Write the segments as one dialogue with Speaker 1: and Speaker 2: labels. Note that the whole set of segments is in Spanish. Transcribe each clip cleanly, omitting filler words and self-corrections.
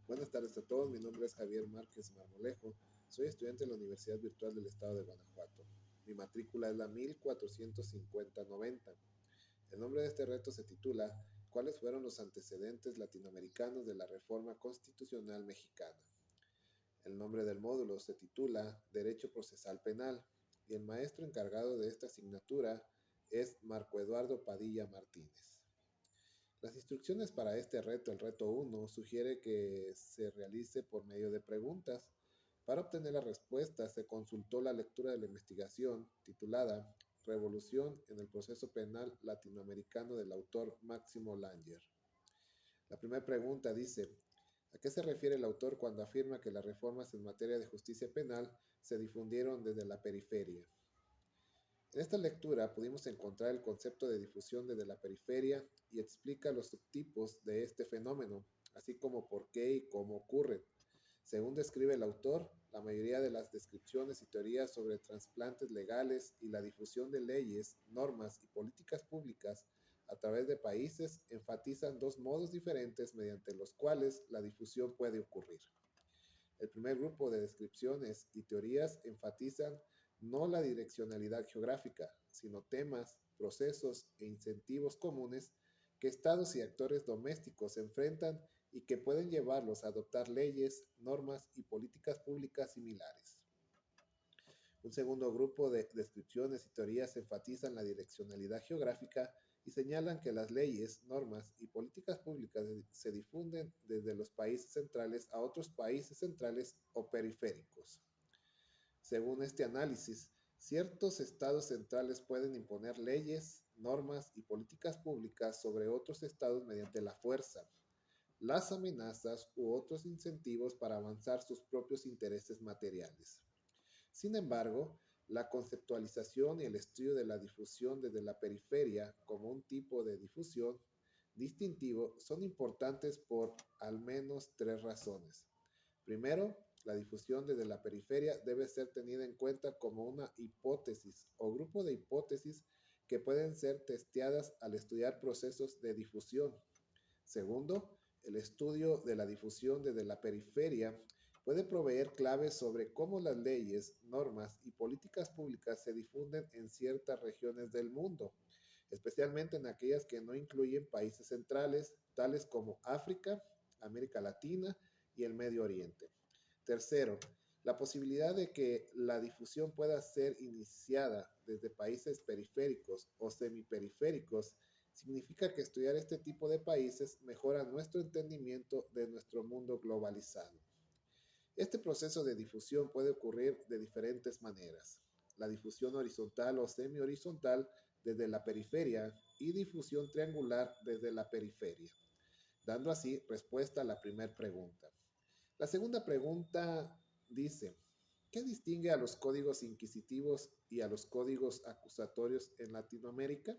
Speaker 1: Buenas tardes a todos, mi nombre es Javier Márquez Marmolejo, soy estudiante de la Universidad Virtual del Estado de Guanajuato. Mi matrícula es la 145090. El nombre de este reto se titula ¿Cuáles fueron los antecedentes latinoamericanos de la reforma constitucional mexicana? El nombre del módulo se titula Derecho Procesal Penal y el maestro encargado de esta asignatura es Marco Eduardo Padilla Martínez. Las instrucciones para este reto, el reto 1, sugiere que se realice por medio de preguntas. Para obtener la respuesta se consultó la lectura de la investigación titulada Revolución en el proceso penal latinoamericano del autor Máximo Langer. La primera pregunta dice, ¿a qué se refiere el autor cuando afirma que las reformas en materia de justicia penal se difundieron desde la periferia? En esta lectura pudimos encontrar el concepto de difusión desde la periferia y explica los subtipos de este fenómeno, así como por qué y cómo ocurre. Según describe el autor, la mayoría de las descripciones y teorías sobre trasplantes legales y la difusión de leyes, normas y políticas públicas a través de países enfatizan dos modos diferentes mediante los cuales la difusión puede ocurrir. El primer grupo de descripciones y teorías enfatizan no la direccionalidad geográfica, sino temas, procesos e incentivos comunes que estados y actores domésticos enfrentan y que pueden llevarlos a adoptar leyes, normas y políticas públicas similares. Un segundo grupo de descripciones y teorías enfatizan la direccionalidad geográfica y señalan que las leyes, normas y políticas públicas se difunden desde los países centrales a otros países centrales o periféricos. Según este análisis, ciertos estados centrales pueden imponer leyes, normas y políticas públicas sobre otros estados mediante la fuerza, las amenazas u otros incentivos para avanzar sus propios intereses materiales. Sin embargo, la conceptualización y el estudio de la difusión desde la periferia como un tipo de difusión distintivo son importantes por al menos tres razones. Primero, la difusión desde la periferia debe ser tenida en cuenta como una hipótesis o grupo de hipótesis que pueden ser testeadas al estudiar procesos de difusión. Segundo, el estudio de la difusión desde la periferia puede proveer claves sobre cómo las leyes, normas y políticas públicas se difunden en ciertas regiones del mundo, especialmente en aquellas que no incluyen países centrales, tales como África, América Latina y el Medio Oriente. Tercero, la posibilidad de que la difusión pueda ser iniciada desde países periféricos o semiperiféricos significa que estudiar este tipo de países mejora nuestro entendimiento de nuestro mundo globalizado. Este proceso de difusión puede ocurrir de diferentes maneras. La difusión horizontal o semi-horizontal desde la periferia y difusión triangular desde la periferia, dando así respuesta a la primera pregunta. La segunda pregunta dice, ¿qué distingue a los códigos inquisitivos y a los códigos acusatorios en Latinoamérica?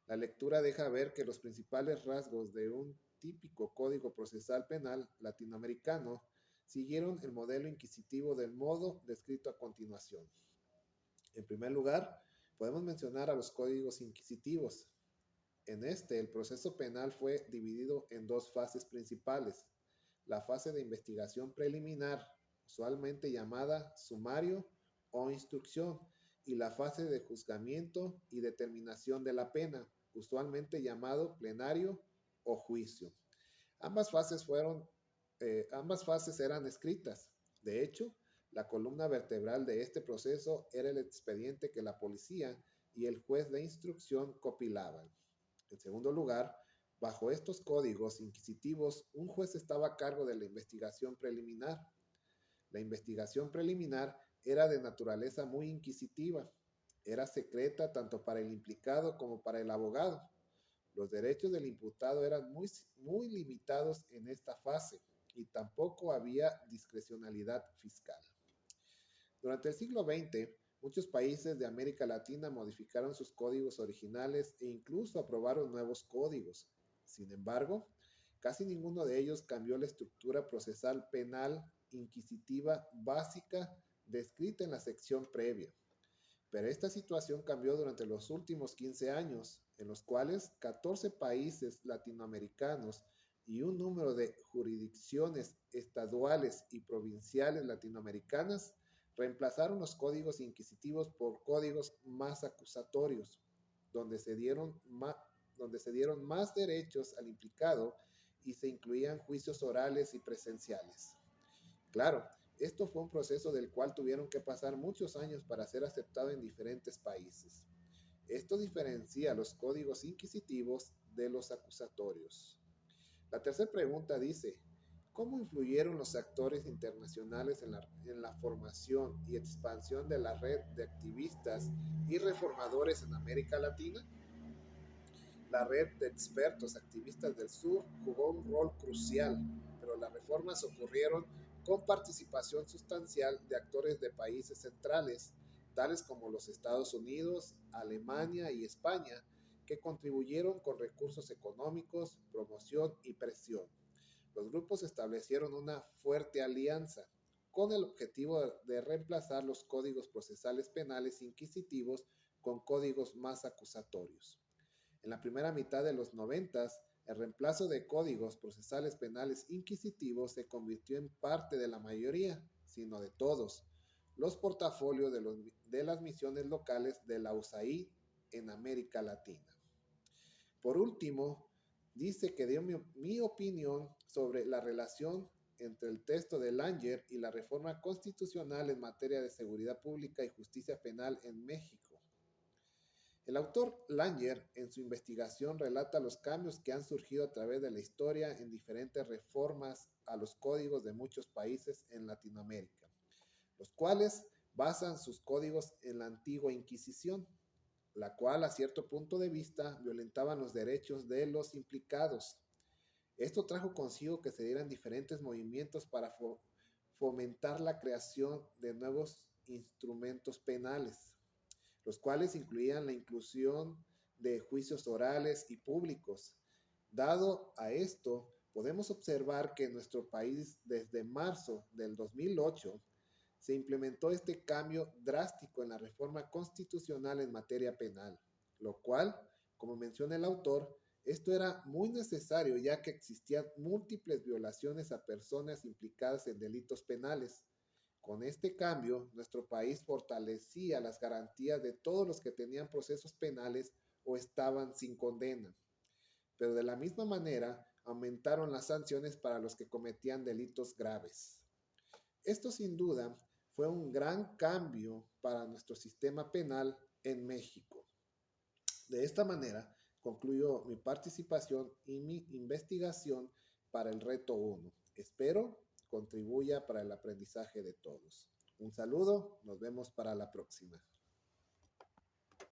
Speaker 1: La lectura deja ver que los principales rasgos de un típico código procesal penal latinoamericano siguieron el modelo inquisitivo del modo descrito a continuación. En primer lugar, podemos mencionar a los códigos inquisitivos. En este, el proceso penal fue dividido en dos fases principales. La fase de investigación preliminar, usualmente llamada sumario o instrucción, y la fase de juzgamiento y determinación de la pena, usualmente llamado plenario o juicio. Ambas fases ambas fases eran escritas. De hecho, la columna vertebral de este proceso era el expediente que la policía y el juez de instrucción compilaban. En segundo lugar, bajo estos códigos inquisitivos, un juez estaba a cargo de la investigación preliminar. La investigación preliminar era de naturaleza muy inquisitiva. Era secreta tanto para el implicado como para el abogado. Los derechos del imputado eran muy limitados en esta fase y tampoco había discrecionalidad fiscal. Durante el siglo XX, muchos países de América Latina modificaron sus códigos originales e incluso aprobaron nuevos códigos. Sin embargo, casi ninguno de ellos cambió la estructura procesal penal inquisitiva básica descrita en la sección previa. Pero esta situación cambió durante los últimos 15 años, en los cuales 14 países latinoamericanos y un número de jurisdicciones estaduales y provinciales latinoamericanas reemplazaron los códigos inquisitivos por códigos más acusatorios, donde se dieron más derechos al implicado y se incluían juicios orales y presenciales. Claro, esto fue un proceso del cual tuvieron que pasar muchos años para ser aceptado en diferentes países. Esto diferencia los códigos inquisitivos de los acusatorios. La tercera pregunta dice, ¿cómo influyeron los actores internacionales en la formación y expansión de la red de activistas y reformadores en América Latina? La red de expertos activistas del sur jugó un rol crucial, pero las reformas ocurrieron con participación sustancial de actores de países centrales, tales como los Estados Unidos, Alemania y España, que contribuyeron con recursos económicos, promoción y presión. Los grupos establecieron una fuerte alianza con el objetivo de reemplazar los códigos procesales penales inquisitivos con códigos más acusatorios. En la primera mitad de los 90, el reemplazo de códigos procesales penales inquisitivos se convirtió en parte de la mayoría, sino de todos, los portafolios de las misiones locales de la USAID en América Latina. Por último, dice que dio mi opinión sobre la relación entre el texto de Langer y la reforma constitucional en materia de seguridad pública y justicia penal en México. El autor Langer, en su investigación, relata los cambios que han surgido a través de la historia en diferentes reformas a los códigos de muchos países en Latinoamérica, los cuales basan sus códigos en la antigua Inquisición, la cual a cierto punto de vista violentaban los derechos de los implicados. Esto trajo consigo que se dieran diferentes movimientos para fomentar la creación de nuevos instrumentos penales, los cuales incluían la inclusión de juicios orales y públicos. Dado a esto, podemos observar que en nuestro país desde marzo del 2008 se implementó este cambio drástico en la reforma constitucional en materia penal, lo cual, como menciona el autor, esto era muy necesario ya que existían múltiples violaciones a personas implicadas en delitos penales. Con este cambio, nuestro país fortalecía las garantías de todos los que tenían procesos penales o estaban sin condena. Pero de la misma manera, aumentaron las sanciones para los que cometían delitos graves. Esto sin duda fue un gran cambio para nuestro sistema penal en México. De esta manera, concluyo mi participación y mi investigación para el reto 1. Espero contribuya para el aprendizaje de todos. Un saludo, nos vemos para la próxima.